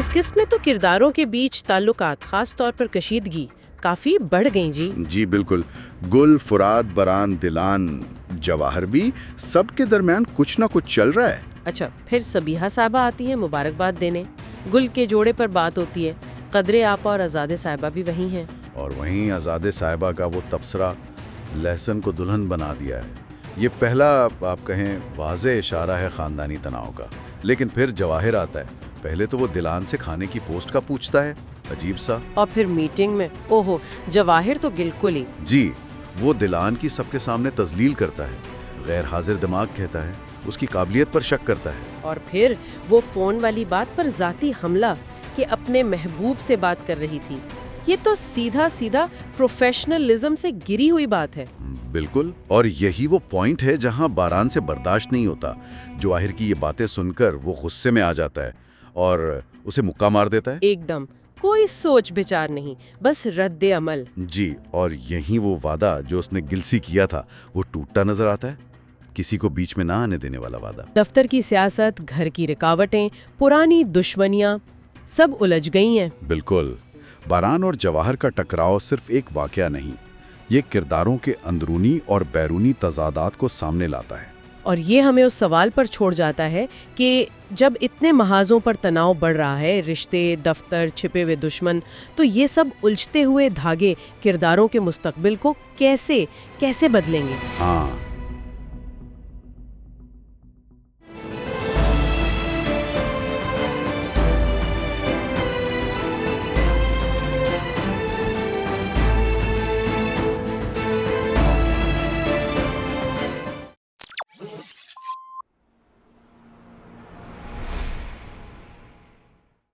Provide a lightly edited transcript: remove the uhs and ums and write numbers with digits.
اس قسم میں تو کرداروں کے بیچ تعلقات، خاص طور پر کشیدگی، کافی بڑھ گئیں جی۔ جی بالکل، گل، فرات، بران، دلان، جواہر بھی سب کے درمیان کچھ نہ کچھ چل رہا ہے۔ اچھا، پھر سبیحہ صاحبہ آتی ہیں مبارکباد دینے، گل کے جوڑے پر بات ہوتی ہے، قدرے آپا اور آزادے صاحبہ بھی وہیں ہیں۔ اور وہیں آزادے صاحبہ کا وہ تبصرہ، لہسن کو دلہن بنا دیا ہے، یہ پہلا آپ کہیں واضح اشارہ ہے خاندانی تناؤ کا۔ لیکن پھر جواہر آتا ہے، پہلے تو وہ دلان سے کھانے کی پوسٹ کا پوچھتا ہے، عجیب سا۔ اور پھر میٹنگ میں اوہو، جواہر تو بالکل ہی جی، وہ دلان کی سب کے سامنے تذلیل کرتا ہے، غیر حاضر دماغ کہتا ہے، اس کی قابلیت پر شک کرتا ہے۔ اور پھر وہ فون والی بات پر ذاتی حملہ کہ اپنے محبوب سے بات کر رہی تھی، یہ تو سیدھا سیدھا پروفیشنلزم سے گری ہوئی بات ہے۔ بالکل، اور یہی وہ پوائنٹ ہے جہاں باران سے برداشت نہیں ہوتا۔ جواہر کی یہ باتیں سن کر وہ غصے میں آ جاتا ہے اور اسے مکہ مار دیتا ہے۔ ایک دم کوئی سوچ بچار نہیں، بس رد عمل۔ جی، اور یہی وہ وعدہ جو اس نے گل سے کیا تھا وہ ٹوٹتا نظر آتا ہے، کسی کو بیچ میں نہ آنے دینے والا وعدہ۔ دفتر کی سیاست، گھر کی رکاوٹیں، پرانی دشمنیاں سب الجھ گئی ہیں۔ بالکل، باران اور جواہر کا ٹکراؤ صرف ایک واقعہ نہیں، یہ کرداروں کے اندرونی اور بیرونی تضادات کو سامنے لاتا ہے۔ اور یہ ہمیں اس سوال پر چھوڑ جاتا ہے کہ جب اتنے محاذوں پر تناؤ بڑھ رہا ہے، رشتے، دفتر، چھپے ہوئے دشمن، تو یہ سب الجھتے ہوئے دھاگے کرداروں کے مستقبل کو کیسے بدلیں گے؟ ہاں،